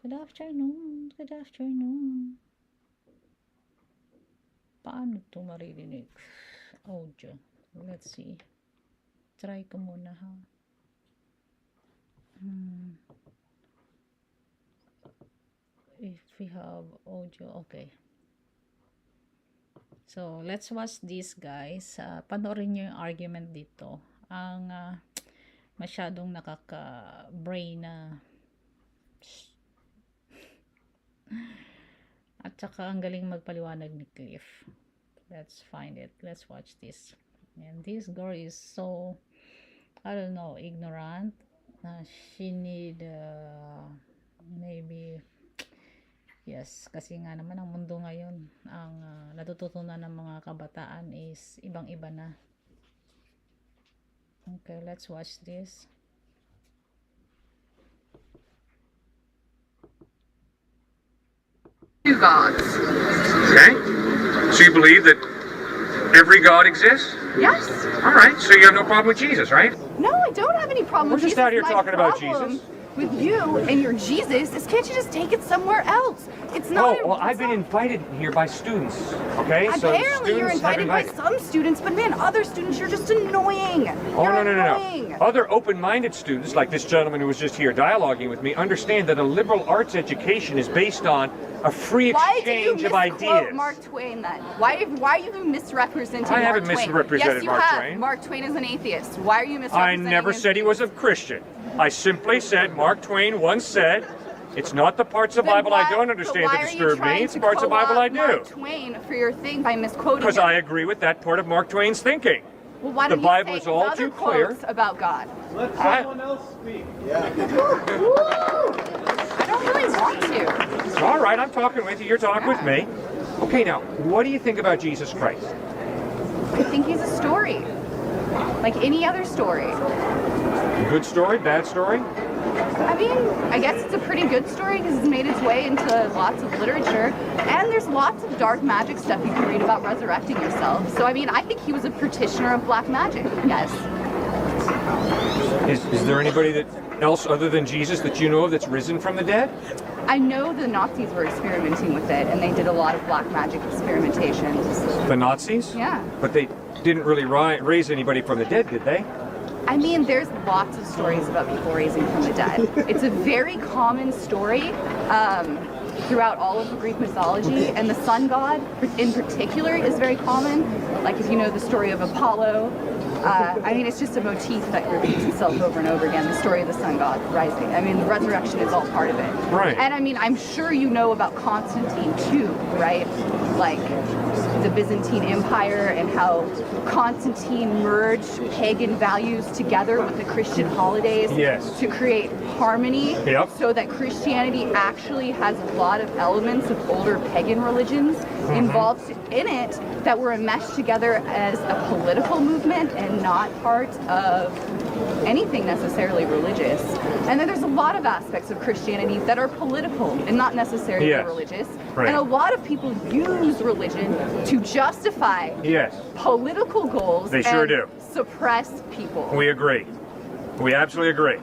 Good afternoon. Good afternoon. Paano to maririnig? Audio. Let's see. Try ko muna ha. If we have audio, okay. So, let's watch this guys. Panoorin nyo yung argument dito. Ang masyadong nakaka-brain na at saka ang galing magpaliwanag ni Cliff. Let's find it. Let's watch this. And this girl is so, I don't know, ignorant. She need maybe, yes, kasi nga naman ang mundo ngayon, ang natututunan ng mga kabataan is ibang-iba na. Okay, let's watch this. Two gods. Okay. So you believe that every God exists? Yes. All right. So you have no problem with Jesus, right? No, I don't have any problem We're with just Jesus. out here My talking about problem Jesus. with you and your Jesus is, can't you just take it somewhere else? It's not. Oh, well, I've been invited here by students. Okay. So Apparently, you're students have invited by some students, but man, other students, you're just annoying. Oh, You're no. annoying. Other open-minded students, like this gentleman who was just here dialoguing with me, understand that a liberal arts education is based on a free Why do you exchange of misquote ideas. Mark Twain then? Why are you misrepresenting I Mark haven't Twain? misrepresented Yes, you Mark have. Twain. Mark Twain is an atheist. Why are you I misrepresenting never his said he was a views? Christian. I simply said Mark Twain once said, "It's not the parts of the Then Bible I why- don't but understand why that are you disturb me, trying it's to the parts of the Bible I co-opt Mark do." Twain for your thing by misquoting Because him? I agree with that part of Mark Twain's thinking. Well, why the don't you Bible say is all his other too clear. quotes about God? Let I- someone else speak. I don't really want to. All right, I'm talking with you, you're talking with me. Okay, now, what do you think about Jesus Christ? I think he's a story, like any other story. Good story, bad story? I mean, I guess it's a pretty good story because it's made its way into lots of literature, and there's lots of dark magic stuff you can read about resurrecting yourself. So, I mean, I think he was a practitioner of black magic, yes. Is there anybody else other than Jesus that you know of that's risen from the dead? I know the Nazis were experimenting with it, and they did a lot of black magic experimentation. The Nazis? Yeah. But they didn't really raise anybody from the dead, did they? I mean, there's lots of stories about people raising from the dead. It's a very common story throughout all of Greek mythology, and the sun god in particular is very common. Like if you know the story of Apollo, I mean, it's just a motif that repeats itself over and over again, the story of the sun god rising. I mean, the resurrection is all part of it. Right. And I mean, I'm sure you know about Constantine too, right? Like the Byzantine Empire and how Constantine merged pagan values together with the Christian holidays Yes. to create harmony. Yep. So that Christianity actually has a lot of elements of older pagan religions involved in it that were enmeshed together as a political movement and not part of anything necessarily religious. And then there's a lot of aspects of Christianity that are political and not necessarily Yes. religious. Right. And a lot of people use religion to justify Yes. political goals They sure and do. suppress people. We agree. We absolutely agree.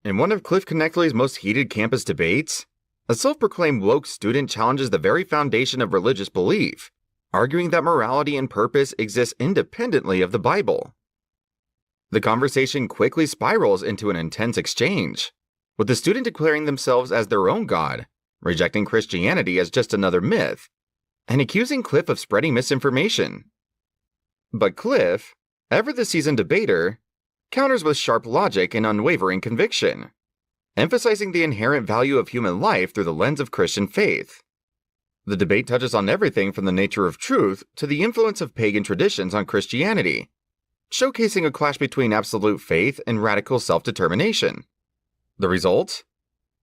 In one of Cliff Connectley's most heated campus debates, a self-proclaimed woke student challenges the very foundation of religious belief, arguing that morality and purpose exist independently of the Bible. The conversation quickly spirals into an intense exchange, with the student declaring themselves as their own god, rejecting Christianity as just another myth, and accusing Cliff of spreading misinformation. But Cliff, ever the seasoned debater, counters with sharp logic and unwavering conviction, emphasizing the inherent value of human life through the lens of Christian faith. The debate touches on everything from the nature of truth to the influence of pagan traditions on Christianity, showcasing a clash between absolute faith and radical self-determination. The result?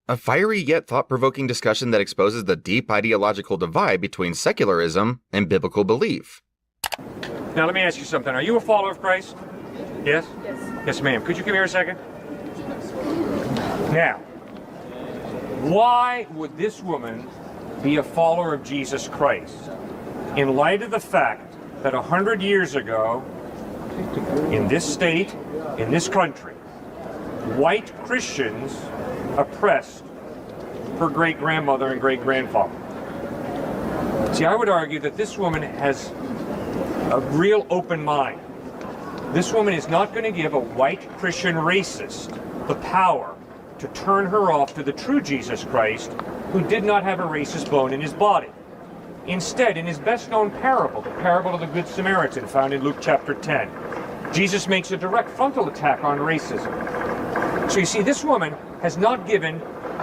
A fiery yet thought-provoking discussion that exposes the deep ideological divide between secularism and biblical belief. Now let me ask you something. Are you a follower of Christ? Yes? Yes, ma'am. Could you come here a second? Now, why would this woman be a follower of Jesus Christ in light of the fact that 100 years ago, in this state, in this country, white Christians oppressed her great-grandmother and great-grandfather. See, I would argue that this woman has a real open mind. This woman is not going to give a white Christian racist the power to turn her off to the true Jesus Christ, who did not have a racist bone in his body. Instead, in his best-known parable, the parable of the Good Samaritan, found in Luke chapter 10, Jesus makes a direct frontal attack on racism. So you see, this woman has not given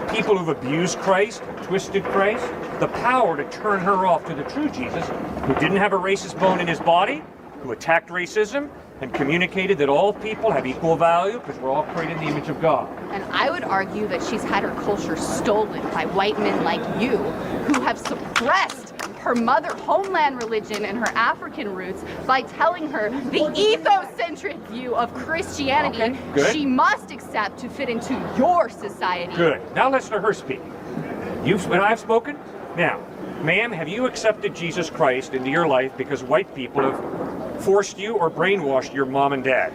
people who've abused Christ, twisted Christ, the power to turn her off to the true Jesus, who didn't have a racist bone in his body, who attacked racism, and communicated that all people have equal value because we're all created in the image of God. And I would argue that she's had her culture stolen by white men like you, who have suppressed her mother homeland religion and her African roots by telling her the ethocentric view of Christianity Okay, good. she must accept to fit into your society. Good. Now listen to her speak. And I've spoken? Now, ma'am, have you accepted Jesus Christ into your life because white people have forced you or brainwashed your mom and dad?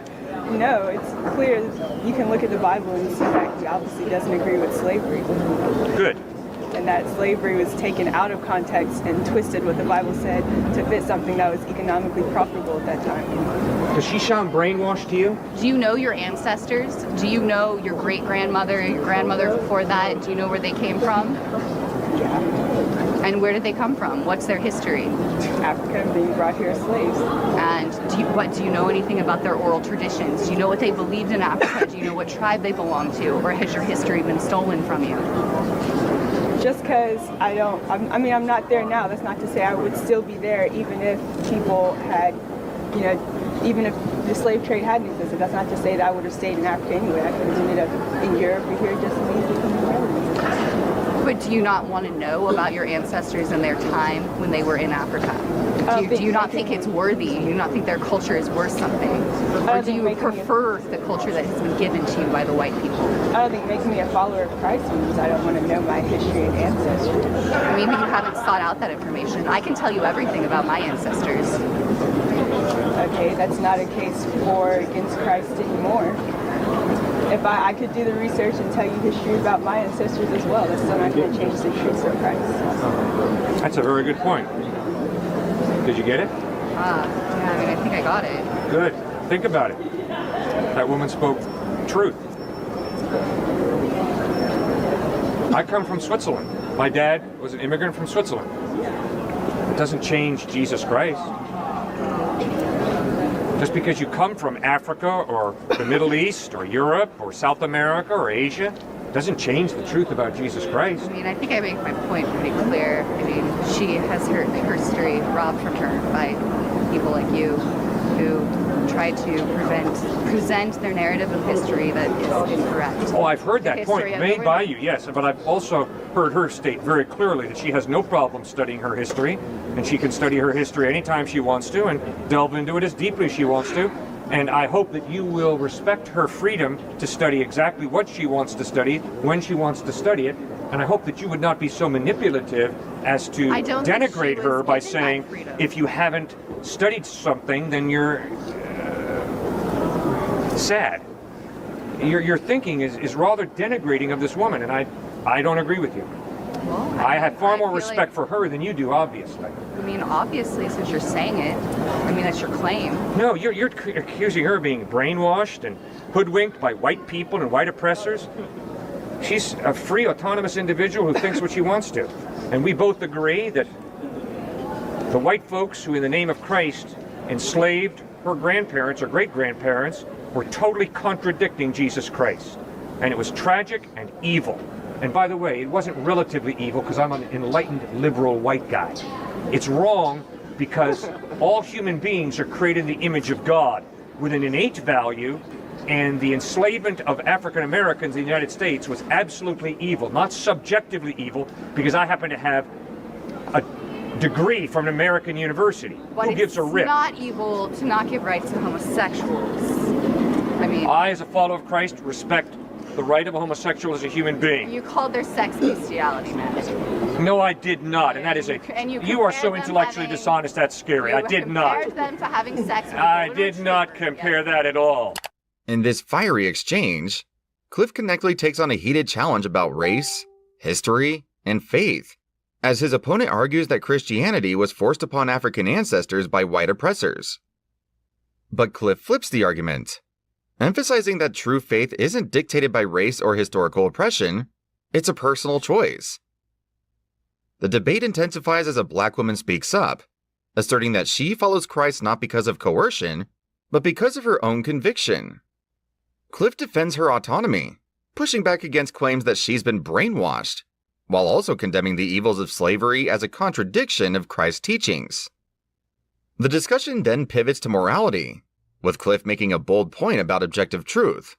No, it's clear. You can look at the Bible and see that he obviously doesn't agree with slavery. Good. And that slavery was taken out of context and twisted what the Bible said to fit something that was economically profitable at that time. Does she sound brainwashed to you? Do you know your ancestors? Do you know your great-grandmother, your grandmother before that? Do you know where they came from? Yeah. And where did they come from? What's their history? Africa being brought here as slaves. And do you know anything about their oral traditions? Do you know what they believed in Africa? Do you know what tribe they belonged to? Or has your history been stolen from you? Just because I'm not there now, that's not to say I would still be there even if people had, even if the slave trade hadn't existed. That's not to say that I would have stayed in Africa anyway. I could have ended up in Europe or here just as easily. But do you not want to know about your ancestors and their time when they were in Africa? Do you not think it's worthy? Do you not think their culture is worth something? Or do you prefer the culture that has been given to you by the white people? I don't think making me a follower of Christ means I don't want to know my history and ancestry. Maybe you haven't sought out that information. I can tell you everything about my ancestors. Okay, that's not a case for against Christ anymore. If I could do the research and tell you history about my ancestors as well, that's still not going to change the truth of Christ. That's a very good point. Did you get it? Yeah, I think I got it. Good. Think about it. That woman spoke truth. I come from Switzerland. My dad was an immigrant from Switzerland. It doesn't change Jesus Christ. Just because you come from Africa or the Middle East or Europe or South America or Asia doesn't change the truth about Jesus Christ. I think I make my point pretty clear. She has her history robbed from her by people like you who try to present their narrative of history that is incorrect. Oh, I've heard that point made by you, yes, but I've also heard her state very clearly that she has no problem studying her history, and she can study her history anytime she wants to and delve into it as deeply as she wants to. And I hope that you will respect her freedom to study exactly what she wants to study, when she wants to study it. And I hope that you would not be so manipulative as to denigrate her by saying, if you haven't studied something, then you're sad. Your thinking is rather denigrating of this woman, and I don't agree with you. Well, I have far more respect for her than you do, obviously. Obviously, since you're saying it, that's your claim. No, you're accusing her of being brainwashed and hoodwinked by white people and white oppressors. She's a free, autonomous individual who thinks what she wants to. And we both agree that the white folks who, in the name of Christ, enslaved her grandparents or great-grandparents were totally contradicting Jesus Christ. And it was tragic and evil. And by the way, it wasn't relatively evil because I'm an enlightened, liberal white guy. It's wrong because all human beings are created in the image of God with an innate value, and the enslavement of African Americans in the United States was absolutely evil, not subjectively evil, because I happen to have a degree from an American university. Who gives a rip? It's not evil to not give rights to homosexuals. I, as a follower of Christ, respect the right of a homosexual as a human being. You called their sex bestiality, man. No, I did not, and that is you are so intellectually dishonest, that's scary. I did not. You compared them to having sex with I did not compare that at all. In this fiery exchange, Cliff Connectly takes on a heated challenge about race, history, and faith, as his opponent argues that Christianity was forced upon African ancestors by white oppressors. But Cliff flips the argument, emphasizing that true faith isn't dictated by race or historical oppression, it's a personal choice. The debate intensifies as a black woman speaks up, asserting that she follows Christ not because of coercion, but because of her own conviction. Cliff defends her autonomy, pushing back against claims that she's been brainwashed, while also condemning the evils of slavery as a contradiction of Christ's teachings. The discussion then pivots to morality, with Cliff making a bold point about objective truth.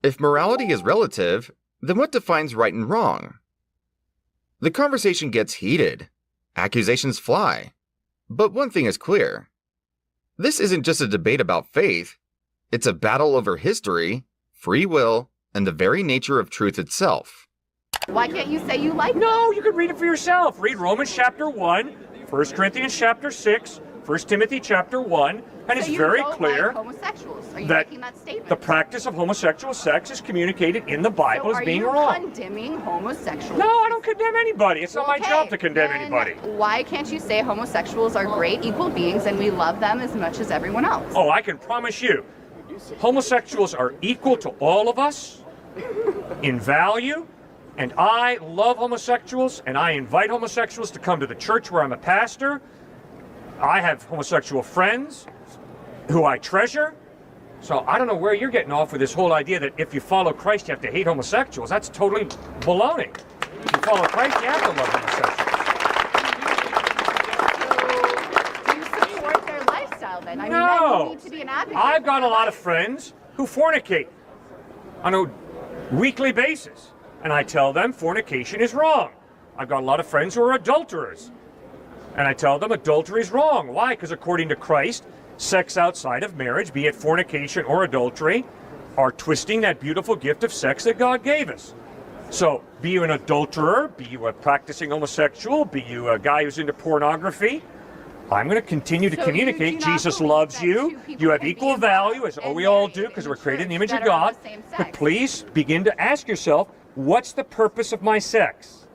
If morality is relative, then what defines right and wrong? The conversation gets heated, accusations fly, but one thing is clear. This isn't just a debate about faith, it's a battle over history, free will, and the very nature of truth itself. Why can't you say you like No, you can read it for yourself. Read Romans chapter 1, 1 Corinthians chapter 6, 1 Timothy chapter 1, and it's very clear like homosexuals? Are you that making that statement? the practice of homosexual sex is communicated in the Bible So as being are you wrong. condemning homosexuals? No, I don't condemn anybody. It's not my Okay, job to condemn then anybody. Why can't you say homosexuals are great, equal beings, and we love them as much as everyone else? Oh, I can promise you, homosexuals are equal to all of us in value, and I love homosexuals, and I invite homosexuals to come to the church where I'm a pastor. I have homosexual friends who I treasure. So I don't know where you're getting off with this whole idea that if you follow Christ, you have to hate homosexuals. That's totally baloney. If you follow Christ, you have to love homosexuals. Do you support their lifestyle then? I mean, No. then you need to be an advocate. I've got for a lot of their friends who fornicate on a weekly basis, and I tell them fornication is wrong. I've got a lot of friends who are adulterers, and I tell them adultery is wrong. Why? Because according to Christ, sex outside of marriage, be it fornication or adultery, are twisting that beautiful gift of sex that God gave us. So, be you an adulterer, be you a practicing homosexual, be you a guy who's into pornography, I'm going to continue to So you communicate do not Jesus believe loves that you. two people You have can be equal in value, love as and we all married do, because in we're created in the church image of that are God. of the same But sex. please begin to ask yourself, what's the purpose of my sex?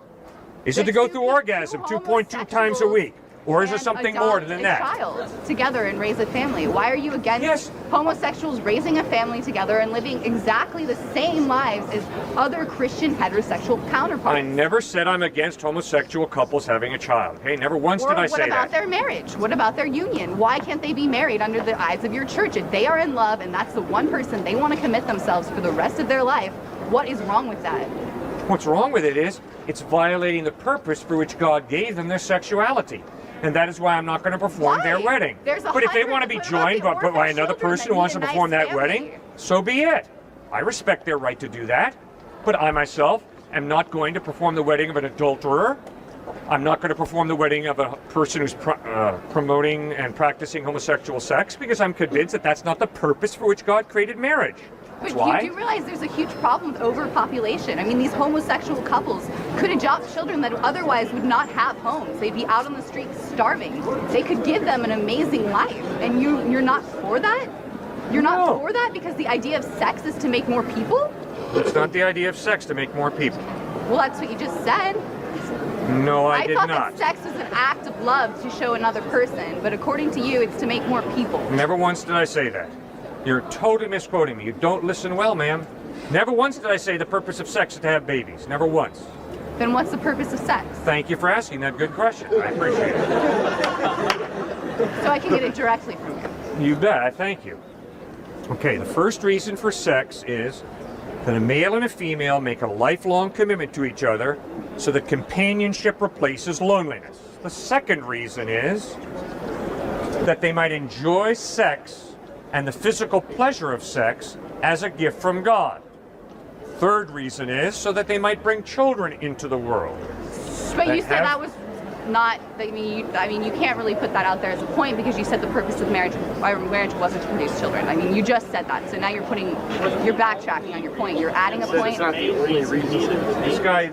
Is it to That go you through could orgasm do 2.2 times a week? Or is there and something more than adopt that? a child together and raise a family. Why are you against Yes. homosexuals raising a family together and living exactly the same lives as other Christian heterosexual counterparts? I never said I'm against homosexual couples having a child. Okay, never once Or did I what say about that. their marriage? What about their union? Why can't they be married under the eyes of your church? If they are in love and that's the one person they want to commit themselves for the rest of their life, what is wrong with that? What's wrong with it is it's violating the purpose for which God gave them their sexuality. And that is why I'm not going to perform their Why? wedding. There's But if they want to be 100 what joined about the by another orphan person who children wants to that need a perform nice that wedding, family? so be it. I respect their right to do that. But I myself am not going to perform the wedding of an adulterer. I'm not going to perform the wedding of a person who's promoting and practicing homosexual sex, because I'm convinced that that's not the purpose for which God created marriage. That's But why. you do realize there's a huge problem with overpopulation. I mean, these homosexual couples could adopt children that otherwise would not have homes. They'd be out on the streets starving. They could give them an amazing life. And you're not for that? You're not No. for that because the idea of sex is to make more people? It's not the idea of sex to make more people. Well, that's what you just said. No, I did thought not. that sex was an act of love to show another person, but according to you, it's to make more people. Never once did I say that. You're totally misquoting me. You don't listen well, ma'am. Never once did I say the purpose of sex is to have babies. Never once. Then what's the purpose of sex? Thank you for asking that good question. I appreciate it. So I can get it directly from you. You bet. Thank you. Okay, the first reason for sex is that a male and a female make a lifelong commitment to each other so that companionship replaces loneliness. The second reason is that they might enjoy sex and the physical pleasure of sex as a gift from God. Third reason is so that they might bring children into the world. But you That said have- that was not. I mean, you can't really put that out there as a point because you said the purpose of marriage wasn't to produce children. I mean, you just said that, so now you're backtracking on your point. You're adding a point.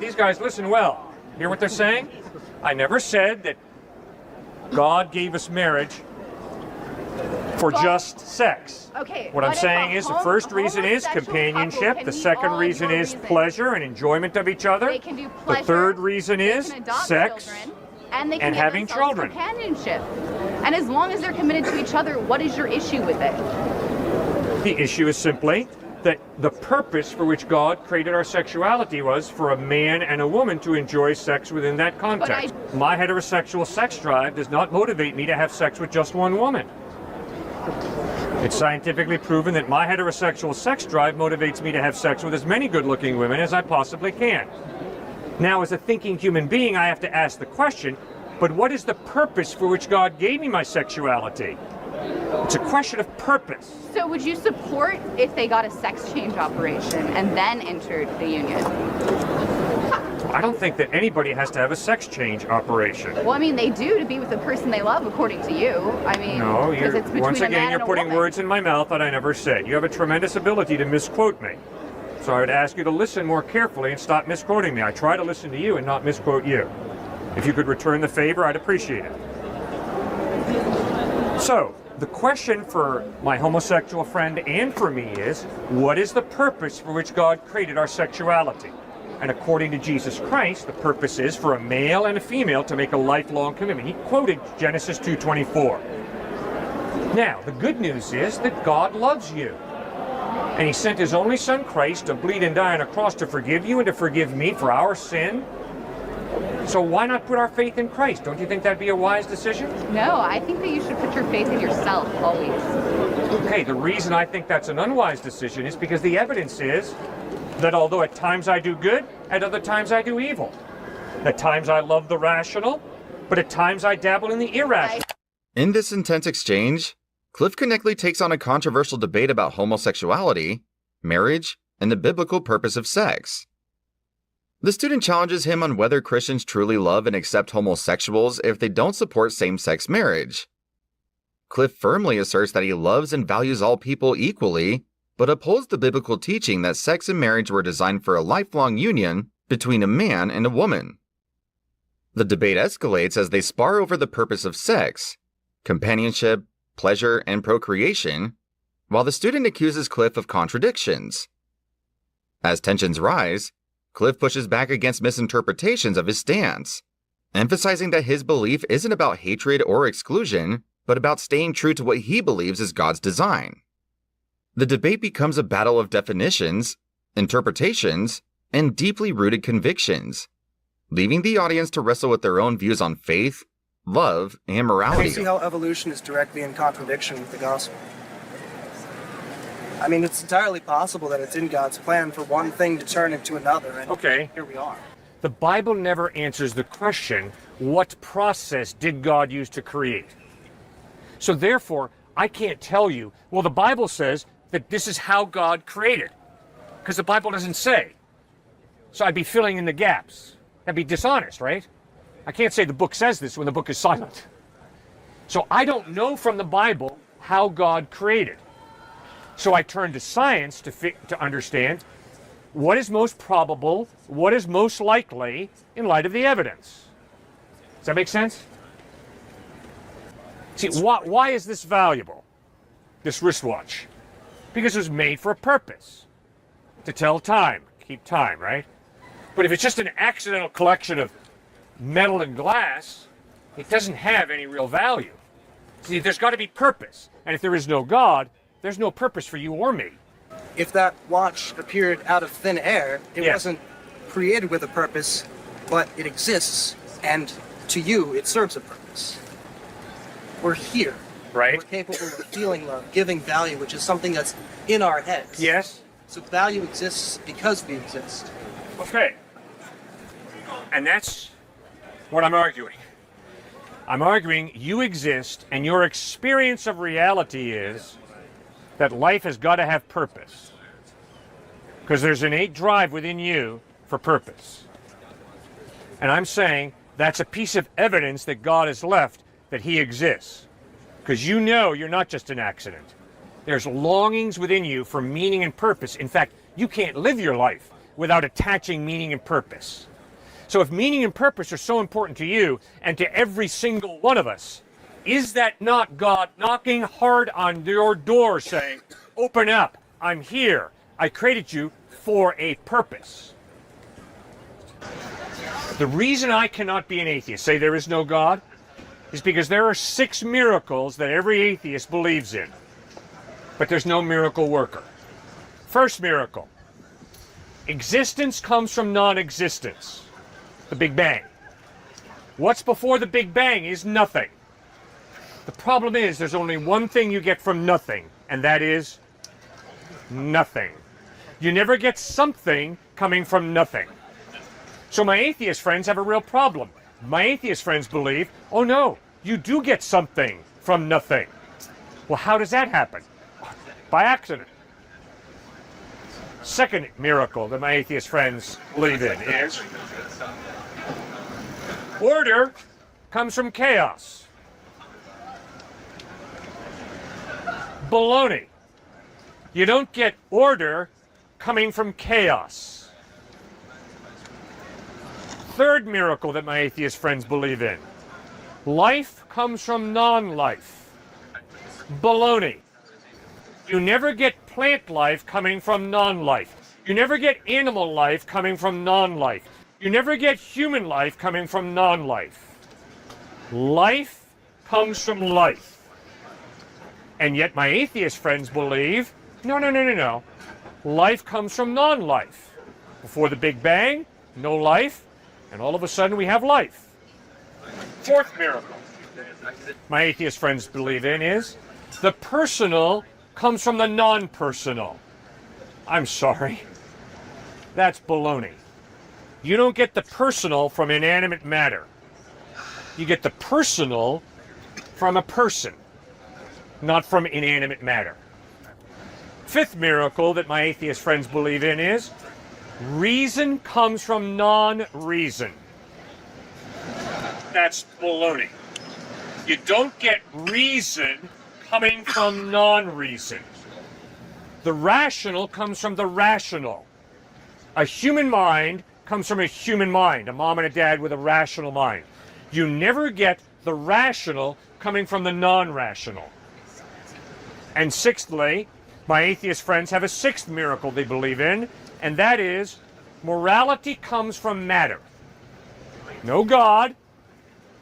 These guys listen well. Hear what they're saying? I never said that God gave us marriage for But- just sex. Okay. What I'm if saying a is the first reason is homosexual companionship, couple the can meet second all reason your is reasons? pleasure and enjoyment of each other. They can do The pleasure. third reason they is can adopt sex. children, and they can and give having themselves children. companionship. And as long as they're committed to each other, what is your issue with it? The issue is simply that the purpose for which God created our sexuality was for a man and a woman to enjoy sex within that context. My heterosexual sex drive does not motivate me to have sex with just one woman. It's scientifically proven that my heterosexual sex drive motivates me to have sex with as many good-looking women as I possibly can. Now, as a thinking human being, I have to ask the question, but what is the purpose for which God gave me my sexuality? It's a question of purpose. So would you support if they got a sex change operation and then entered the union? I don't think that anybody has to have a sex change operation. Well, I mean, they do to be with the person they love, according to you. I mean, No, because it's between once a man again, you're and a putting woman. words in my mouth that I never said. You have a tremendous ability to misquote me. So I would ask you to listen more carefully and stop misquoting me. I try to listen to you and not misquote you. If you could return the favor, I'd appreciate it. So, the question for my homosexual friend and for me is, what is the purpose for which God created our sexuality? And according to Jesus Christ, the purpose is for a male and a female to make a lifelong commitment. He quoted Genesis 2:24. Now, the good news is that God loves you. And he sent his only son Christ to bleed and die on a cross to forgive you and to forgive me for our sin. So why not put our faith in Christ? Don't you think that'd be a wise decision? No, I think that you should put your faith in yourself always. Okay, the reason I think that's an unwise decision is because the evidence is that although at times I do good, at other times I do evil. At times I love the rational, but at times I dabble in the irrational. In this intense exchange, Cliff Connectly takes on a controversial debate about homosexuality, marriage, and the biblical purpose of sex. The student challenges him on whether Christians truly love and accept homosexuals if they don't support same-sex marriage. Cliff firmly asserts that he loves and values all people equally, but upholds the biblical teaching that sex and marriage were designed for a lifelong union between a man and a woman. The debate escalates as they spar over the purpose of sex, companionship, pleasure, and procreation, while the student accuses Cliff of contradictions. As tensions rise, Cliff pushes back against misinterpretations of his stance, emphasizing that his belief isn't about hatred or exclusion, but about staying true to what he believes is God's design. The debate becomes a battle of definitions, interpretations, and deeply rooted convictions, leaving the audience to wrestle with their own views on faith, love, and I morality. can see how evolution is directly in contradiction with the gospel. I mean, it's entirely possible that it's in God's plan for one thing to turn into another, and Okay. here we are. The Bible never answers the question, what process did God use to create? So therefore, I can't tell you, well, the Bible says that this is how God created, because the Bible doesn't say. So I'd be filling in the gaps. That'd be dishonest, right? I can't say the book says this when the book is silent. So I don't know from the Bible how God created. So I turn to science to understand what is most probable, what is most likely in light of the evidence. Does that make sense? See, why is this valuable, this wristwatch? Because it was made for a purpose, to tell time, keep time, right? But if it's just an accidental collection of metal and glass, it doesn't have any real value. See, there's got to be purpose. And if there is no God, there's no purpose for you or me. If that watch appeared out of thin air, it Yeah. wasn't created with a purpose, but it exists, and to you, it serves a purpose. We're here. Right? We're capable of feeling love, giving value, which is something that's in our heads. Yes? So value exists because we exist. Okay. And that's what I'm arguing. I'm arguing you exist, and your experience of reality is that life has got to have purpose. Because there's an innate drive within you for purpose. And I'm saying that's a piece of evidence that God has left that he exists. Because you know you're not just an accident. There's longings within you for meaning and purpose. In fact, you can't live your life without attaching meaning and purpose. So if meaning and purpose are so important to you and to every single one of us, Is that not God knocking hard on your door saying, open up, I'm here, I created you for a purpose? The reason I cannot be an atheist, say there is no God, is because there are 6 miracles that every atheist believes in, but there's no miracle worker. First miracle, existence comes from non-existence, the Big Bang. What's before the Big Bang is nothing. The problem is there's only one thing you get from nothing, and that is nothing. You never get something coming from nothing. So my atheist friends have a real problem. My atheist friends believe, oh no, you do get something from nothing. Well, how does that happen? By accident. Second miracle that my atheist friends believe in is order comes from chaos. Baloney. You don't get order coming from chaos. Third miracle that my atheist friends believe in. Life comes from non-life. Baloney. You never get plant life coming from non-life. You never get animal life coming from non-life. You never get human life coming from non-life. Life comes from life. And yet my atheist friends believe, no. Life comes from non-life. Before the Big Bang, no life, and all of a sudden we have life. Fourth miracle my atheist friends believe in is the personal comes from the non-personal. I'm sorry. That's baloney. You don't get the personal from inanimate matter. You get the personal from a person, not from inanimate matter. Fifth miracle that my atheist friends believe in is reason comes from non-reason. That's baloney. You don't get reason coming from non-reason. The rational comes from the rational. A human mind comes from a human mind, a mom and a dad with a rational mind. You never get the rational coming from the non-rational. And sixthly, my atheist friends have a sixth miracle they believe in, and that is morality comes from matter. No God,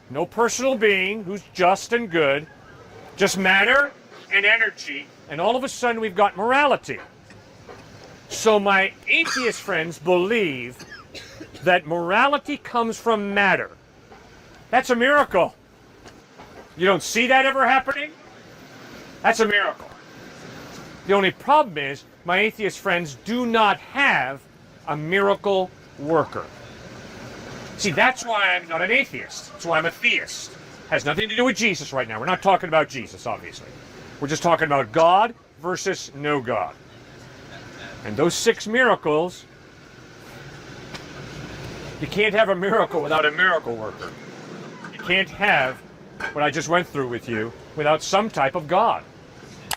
no personal being who's just and good, just matter and energy, and all of a sudden we've got morality. So my atheist friends believe that morality comes from matter. That's a miracle. You don't see that ever happening? That's a miracle. The only problem is my atheist friends do not have a miracle worker. See, that's why I'm not an atheist. That's why I'm a theist. Has nothing to do with Jesus right now. We're not talking about Jesus, obviously. We're just talking about God versus no God. And those 6 miracles, you can't have a miracle without a miracle worker. You can't have what I just went through with you without some type of God.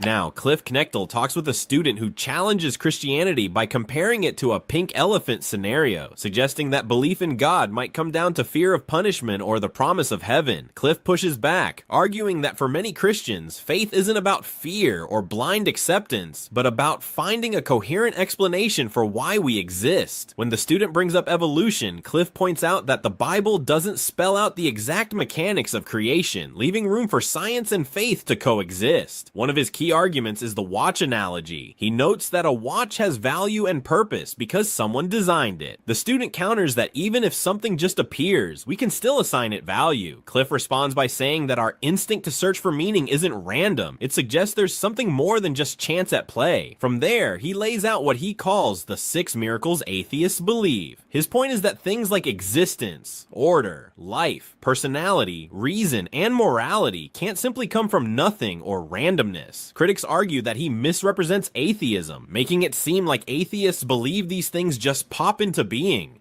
Now, Cliff Knechtel talks with a student who challenges Christianity by comparing it to a pink elephant scenario, suggesting that belief in God might come down to fear of punishment or the promise of heaven. Cliff pushes back, arguing that for many Christians, faith isn't about fear or blind acceptance, but about finding a coherent explanation for why we exist. When the student brings up evolution, Cliff points out that the Bible doesn't spell out the exact mechanics of creation, leaving room for science and faith to coexist. One of his key arguments is the watch analogy. He notes that a watch has value and purpose because someone designed it. The student counters that even if something just appears, we can still assign it value. Cliff responds by saying that our instinct to search for meaning isn't random. It suggests there's something more than just chance at play. From there, he lays out what he calls the 6 miracles atheists believe. His point is that things like existence, order, life, personality, reason, and morality can't simply come from nothing or randomness. Critics argue that he misrepresents atheism, making it seem like atheists believe these things just pop into being.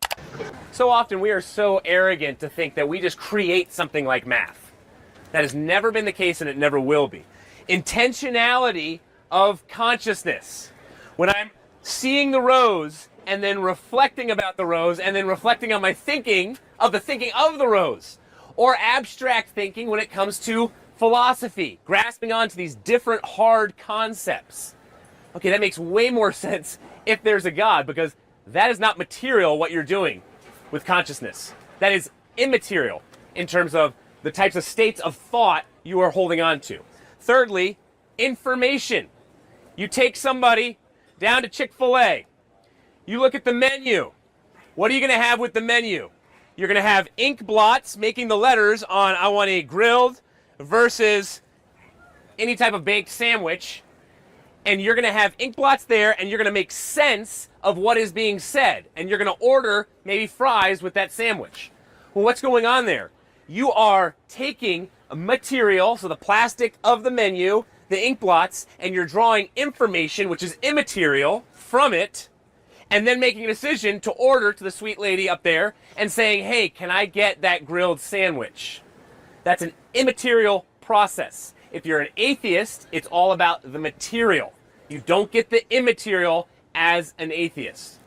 So often we are so arrogant to think that we just create something like math. That has never been the case and it never will be. Intentionality of consciousness. When I'm seeing the rose and then reflecting about the rose and then reflecting on my thinking of the rose. Or abstract thinking when it comes to philosophy, grasping onto these different hard concepts. Okay, that makes way more sense if there's a God, because that is not material what you're doing with consciousness. That is immaterial in terms of the types of states of thought you are holding on to. Thirdly, information. You take somebody down to Chick-fil-A. You look at the menu. What are you going to have with the menu? You're going to have ink blots making the letters on I want a grilled versus any type of baked sandwich. And you're going to have ink blots there, and you're going to make sense of what is being said. And you're going to order maybe fries with that sandwich. Well, what's going on there? You are taking a material, so the plastic of the menu, the ink blots, and you're drawing information, which is immaterial, from it, and then making a decision to order to the sweet lady up there and saying, hey, can I get that grilled sandwich? That's an immaterial process. If you're an atheist, it's all about the material. You don't get the immaterial as an atheist.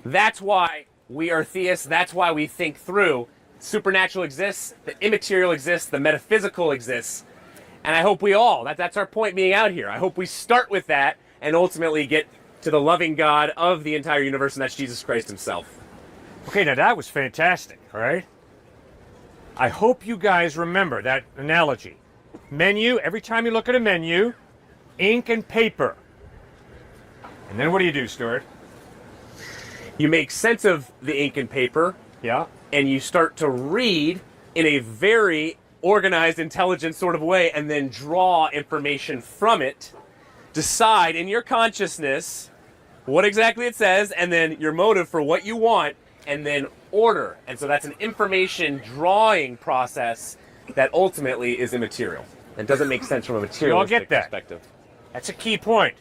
That's why we are theists. That's why we think through. Supernatural exists, the immaterial exists, the metaphysical exists. And I hope we all, that's our point being out here. I hope we start with that and ultimately get to the loving God of the entire universe, and that's Jesus Christ himself. Okay, now that was fantastic, all right? I hope you guys remember that analogy. Menu, every time you look at a menu, ink and paper. And then what do, Stuart? You make sense of the ink and paper. Yeah. And you start to read in a very organized, intelligent sort of way, and then draw information from it. Decide in your consciousness what exactly it says, and then your motive for what you want, and then order. And so that's an information drawing process that ultimately is immaterial. It doesn't make sense from a materialistic perspective. That's a key point.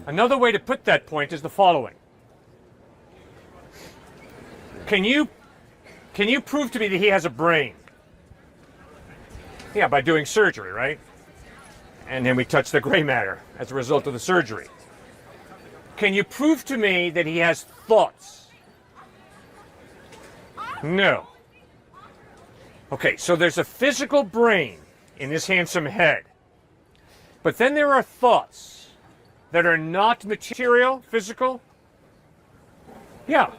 Another way to put that point is the following. Can you prove to me that he has a brain? Yeah, by doing surgery, right? And then we touch the gray matter as a result of the surgery. Can you prove to me that he has thoughts? No. Okay, so there's a physical brain in this handsome head. But then there are thoughts that are not material, physical. Yeah,